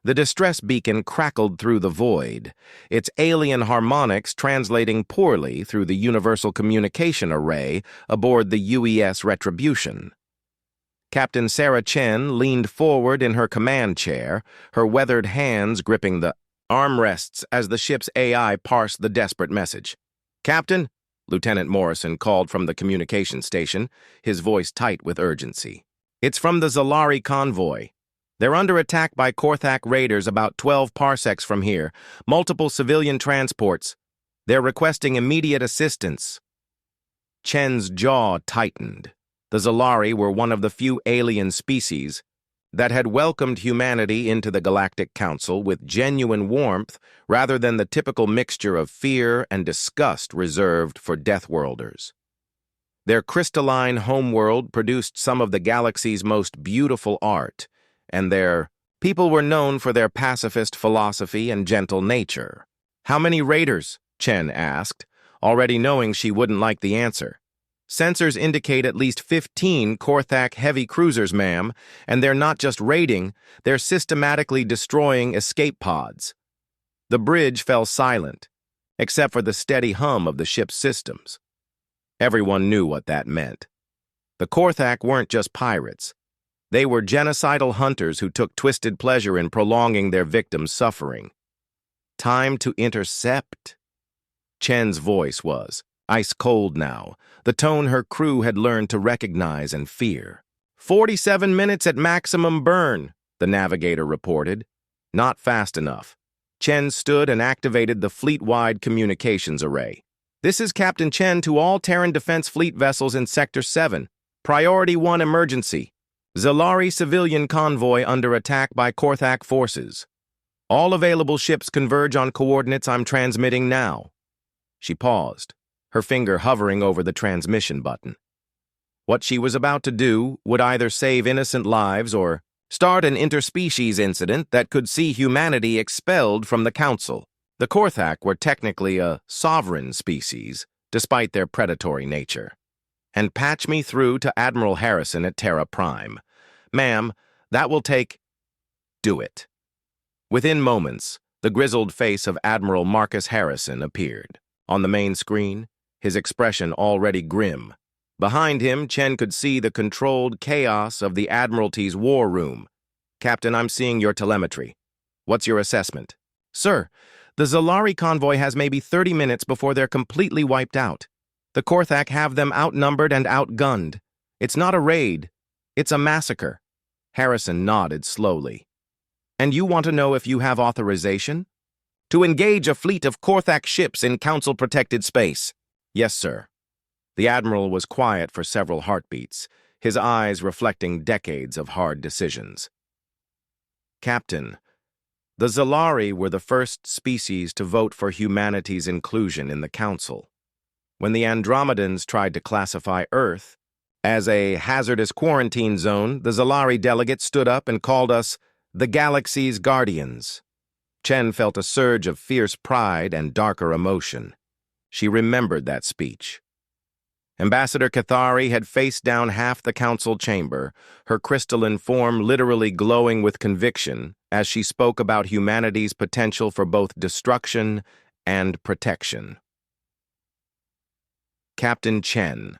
The distress beacon crackled through the void, its alien harmonics translating poorly through the universal communication array aboard the UES Retribution. Captain Sarah Chen leaned forward in her command chair, her weathered hands gripping the armrests as the ship's AI parsed the desperate message. "Captain," Lieutenant Morrison called from the communication station, his voice tight with urgency. "It's from the Zalari convoy. They're under attack by Korthak raiders about 12 parsecs from here, multiple civilian transports. They're requesting immediate assistance." Chen's jaw tightened. The Zalari were one of the few alien species that had welcomed humanity into the Galactic Council with genuine warmth rather than the typical mixture of fear and disgust reserved for Deathworlders. Their crystalline homeworld produced some of the galaxy's most beautiful art, and their people were known for their pacifist philosophy and gentle nature. "How many raiders?" Chen asked, already knowing she wouldn't like the answer. "Sensors indicate at least 15 Korthak heavy cruisers, ma'am, and they're not just raiding, they're systematically destroying escape pods." The bridge fell silent, except for the steady hum of the ship's systems. Everyone knew what that meant. The Korthak weren't just pirates. They were genocidal hunters who took twisted pleasure in prolonging their victims' suffering. "Time to intercept." Chen's voice was ice-cold now, the tone her crew had learned to recognize and fear. 47 minutes at maximum burn," the navigator reported. Not fast enough. Chen stood and activated the fleet-wide communications array. "This is Captain Chen to all Terran Defense Fleet vessels in Sector 7. Priority 1 emergency. Zalari civilian convoy under attack by Korthak forces. All available ships converge on coordinates I'm transmitting now." She paused, her finger hovering over the transmission button. What she was about to do would either save innocent lives or start an interspecies incident that could see humanity expelled from the Council. The Korthak were technically a sovereign species, despite their predatory nature. "And patch me through to Admiral Harrison at Terra Prime. Ma'am, that will take..." "Do it." Within moments, the grizzled face of Admiral Marcus Harrison appeared. On the main screen, his expression already grim. Behind him, Chen could see the controlled chaos of the Admiralty's war room. "Captain, I'm seeing your telemetry. What's your assessment?" "Sir, the Zalari convoy has maybe 30 minutes before they're completely wiped out. The Korthak have them outnumbered and outgunned. It's not a raid. It's a massacre." Harrison nodded slowly. "And you want to know if you have authorization?" "To engage a fleet of Korthak ships in Council-protected space." "Yes, sir." The Admiral was quiet for several heartbeats, his eyes reflecting decades of hard decisions. "Captain, the Zalari were the first species to vote for humanity's inclusion in the Council. When the Andromedans tried to classify Earth as a hazardous quarantine zone, the Zalari delegates stood up and called us the Galaxy's Guardians." Chen felt a surge of fierce pride and darker emotion. She remembered that speech. Ambassador Cathari had faced down half the council chamber, her crystalline form literally glowing with conviction as she spoke about humanity's potential for both destruction and protection. "Captain Chen,"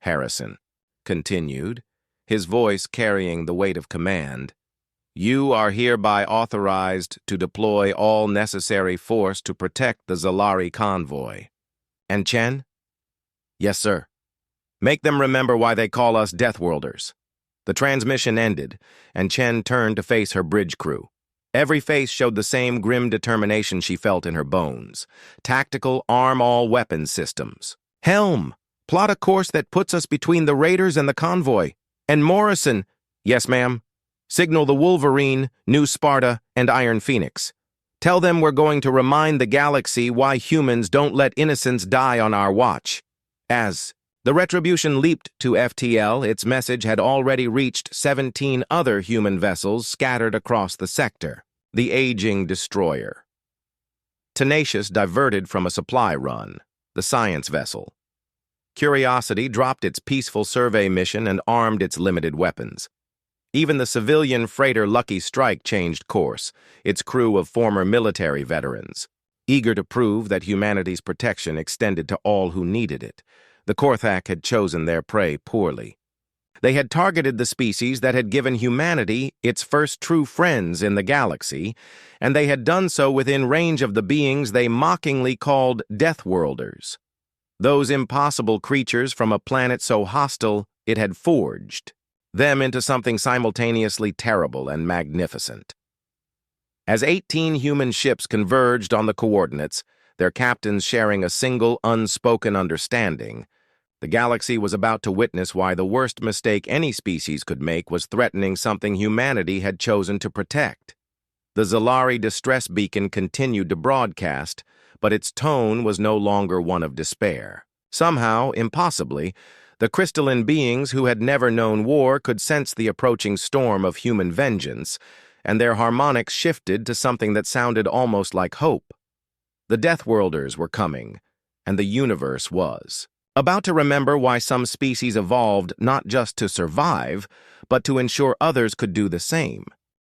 Harrison continued, his voice carrying the weight of command, "you are hereby authorized to deploy all necessary force to protect the Zalari convoy." "And Chen?" "Yes, sir. Make them remember why they call us Deathworlders." The transmission ended, and Chen turned to face her bridge crew. Every face showed the same grim determination she felt in her bones. Tactical, arm-all-weapon systems. "Helm, plot a course that puts us between the raiders and the convoy. And Morrison..." "Yes, ma'am. Signal the Wolverine, New Sparta, and Iron Phoenix. Tell them we're going to remind the galaxy why humans don't let innocents die on our watch." As the Retribution leaped to FTL, its message had already reached 17 other human vessels scattered across the sector. The aging destroyer. Tenacious diverted from a supply run, the science vessel. Curiosity dropped its peaceful survey mission and armed its limited weapons. Even the civilian freighter Lucky Strike changed course, its crew of former military veterans. Eager to prove that humanity's protection extended to all who needed it, the Korthak had chosen their prey poorly. They had targeted the species that had given humanity its first true friends in the galaxy, and they had done so within range of the beings they mockingly called Deathworlders. Those impossible creatures from a planet so hostile it had forged them into something simultaneously terrible and magnificent. As 18 human ships converged on the coordinates, their captains sharing a single unspoken understanding, the galaxy was about to witness why the worst mistake any species could make was threatening something humanity had chosen to protect. The Zalari distress beacon continued to broadcast, but its tone was no longer one of despair. Somehow, impossibly, the crystalline beings who had never known war could sense the approaching storm of human vengeance, and their harmonics shifted to something that sounded almost like hope. The Deathworlders were coming, and the universe was about to remember why some species evolved not just to survive, but to ensure others could do the same.